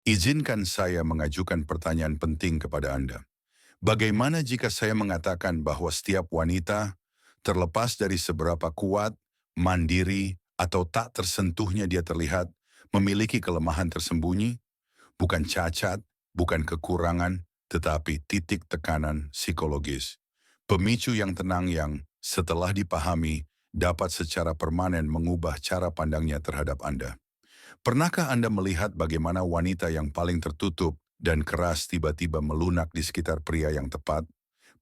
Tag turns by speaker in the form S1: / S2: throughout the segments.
S1: Izinkan saya mengajukan pertanyaan penting kepada Anda. Bagaimana jika saya mengatakan bahwa setiap wanita, terlepas dari seberapa kuat, mandiri, atau tak tersentuhnya dia terlihat, memiliki kelemahan tersembunyi, bukan cacat, bukan kekurangan, tetapi titik tekanan psikologis. Pemicu yang tenang yang, setelah dipahami, dapat secara permanen mengubah cara pandangnya terhadap Anda. Pernahkah Anda melihat bagaimana wanita yang paling tertutup dan keras tiba-tiba melunak di sekitar pria yang tepat?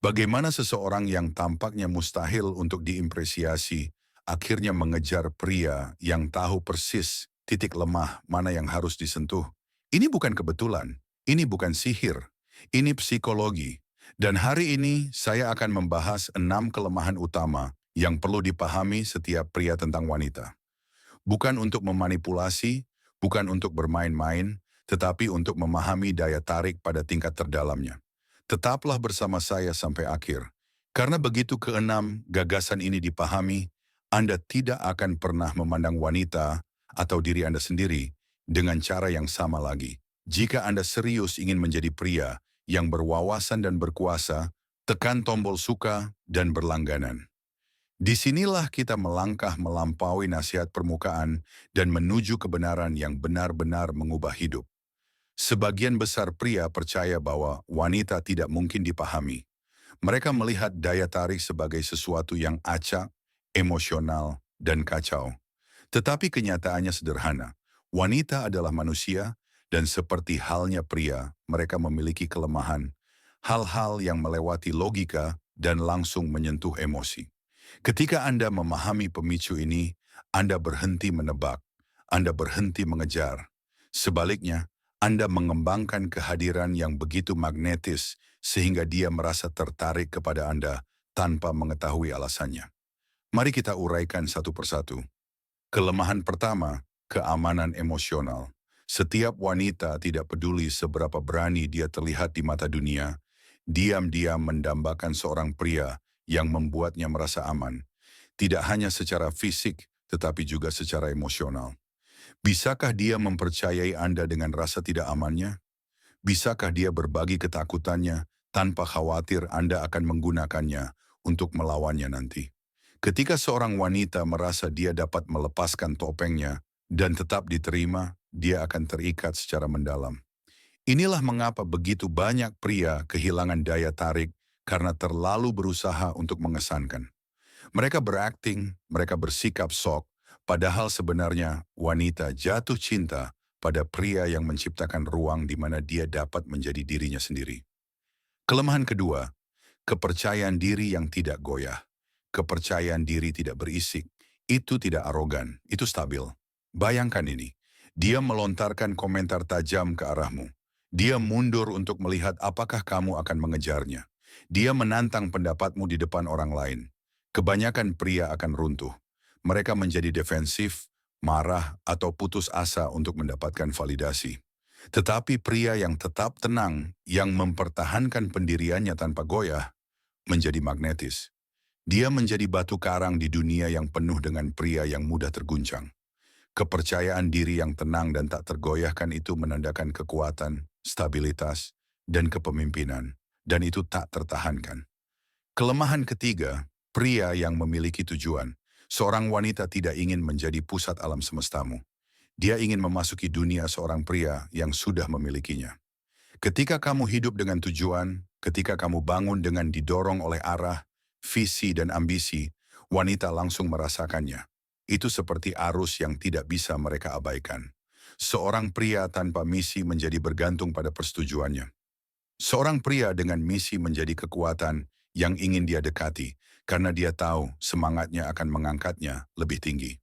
S1: Bagaimana seseorang yang tampaknya mustahil untuk diimpresiasi akhirnya mengejar pria yang tahu persis titik lemah mana yang harus disentuh? Ini bukan kebetulan, ini bukan sihir, ini psikologi. Dan hari ini saya akan membahas 6 kelemahan utama yang perlu dipahami setiap pria tentang wanita. Bukan untuk memanipulasi, bukan untuk bermain-main, tetapi untuk memahami daya tarik pada tingkat terdalamnya. Tetaplah bersama saya sampai akhir. Karena begitu keenam gagasan ini dipahami, Anda tidak akan pernah memandang wanita atau diri Anda sendiri dengan cara yang sama lagi. Jika Anda serius ingin menjadi pria yang berwawasan dan berkuasa, tekan tombol suka dan berlangganan. Disinilah kita melangkah melampaui nasihat permukaan dan menuju kebenaran yang benar-benar mengubah hidup. Sebagian besar pria percaya bahwa wanita tidak mungkin dipahami. Mereka melihat daya tarik sebagai sesuatu yang acak, emosional, dan kacau. Tetapi kenyataannya sederhana. Wanita adalah manusia, dan seperti halnya pria, mereka memiliki kelemahan, hal-hal yang melewati logika dan langsung menyentuh emosi. Ketika Anda memahami pemicu ini, Anda berhenti menebak, Anda berhenti mengejar. Sebaliknya, Anda mengembangkan kehadiran yang begitu magnetis sehingga dia merasa tertarik kepada Anda tanpa mengetahui alasannya. Mari kita uraikan satu persatu. Kelemahan pertama, keamanan emosional. Setiap wanita tidak peduli seberapa berani dia terlihat di mata dunia, diam-diam mendambakan seorang pria yang membuatnya merasa aman. Tidak hanya secara fisik, tetapi juga secara emosional. Bisakah dia mempercayai Anda dengan rasa tidak amannya? Bisakah dia berbagi ketakutannya tanpa khawatir Anda akan menggunakannya untuk melawannya nanti? Ketika seorang wanita merasa dia dapat melepaskan topengnya dan tetap diterima, dia akan terikat secara mendalam. Inilah mengapa begitu banyak pria kehilangan daya tarik karena terlalu berusaha untuk mengesankan. Mereka berakting, mereka bersikap sok, padahal sebenarnya wanita jatuh cinta pada pria yang menciptakan ruang di mana dia dapat menjadi dirinya sendiri. Kelemahan kedua, kepercayaan diri yang tidak goyah. Kepercayaan diri tidak berisik. Itu tidak arogan, itu stabil. Bayangkan ini, dia melontarkan komentar tajam ke arahmu. Dia mundur untuk melihat apakah kamu akan mengejarnya. Dia menantang pendapatmu di depan orang lain. Kebanyakan pria akan runtuh. Mereka menjadi defensif, marah, atau putus asa untuk mendapatkan validasi. Tetapi pria yang tetap tenang, yang mempertahankan pendiriannya tanpa goyah, menjadi magnetis. Dia menjadi batu karang di dunia yang penuh dengan pria yang mudah terguncang. Kepercayaan diri yang tenang dan tak tergoyahkan itu menandakan kekuatan, stabilitas, dan kepemimpinan, dan itu tak tertahankan. Kelemahan ketiga, pria yang memiliki tujuan. Seorang wanita tidak ingin menjadi pusat alam semestamu. Dia ingin memasuki dunia seorang pria yang sudah memilikinya. Ketika kamu hidup dengan tujuan, ketika kamu bangun dengan didorong oleh arah, visi dan ambisi, wanita langsung merasakannya. Itu seperti arus yang tidak bisa mereka abaikan. Seorang pria tanpa misi menjadi bergantung pada persetujuannya. Seorang pria dengan misi menjadi kekuatan yang ingin dia dekati, karena dia tahu semangatnya akan mengangkatnya lebih tinggi.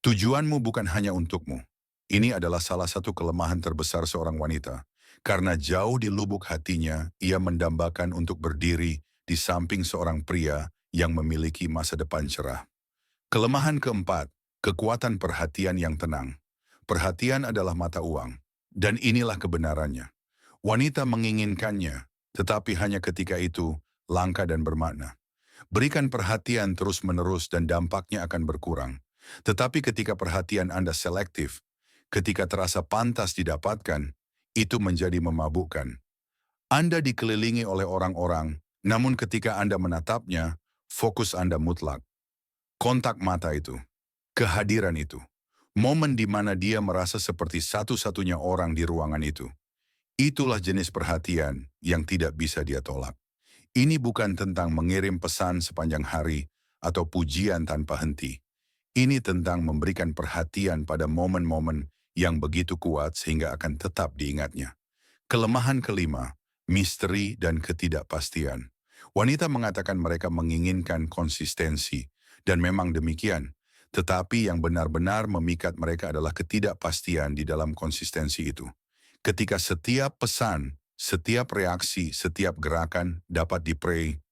S1: Tujuanmu bukan hanya untukmu. Ini adalah salah satu kelemahan terbesar seorang wanita. Karena jauh di lubuk hatinya, ia mendambakan untuk berdiri di samping seorang pria yang memiliki masa depan cerah. Kelemahan keempat, kekuatan perhatian yang tenang. Perhatian adalah mata uang, dan inilah kebenarannya. Wanita menginginkannya, tetapi hanya ketika itu langka dan bermakna. Berikan perhatian terus-menerus dan dampaknya akan berkurang. Tetapi ketika perhatian Anda selektif, ketika terasa pantas didapatkan, Itu menjadi memabukkan. Anda dikelilingi oleh orang-orang, namun ketika Anda menatapnya, fokus Anda mutlak. Kontak mata itu, kehadiran itu, momen di mana dia merasa seperti satu-satunya orang di ruangan itu. Itulah jenis perhatian yang tidak bisa dia tolak. Ini bukan tentang mengirim pesan sepanjang hari atau pujian tanpa henti. Ini tentang memberikan perhatian pada momen-momen yang begitu kuat sehingga akan tetap diingatnya. Kelemahan kelima, misteri dan ketidakpastian. Wanita mengatakan mereka menginginkan konsistensi, dan memang demikian. Tetapi yang benar-benar memikat mereka adalah ketidakpastian di dalam konsistensi itu. Ketika setiap pesan, setiap reaksi, setiap gerakan dapat dipray,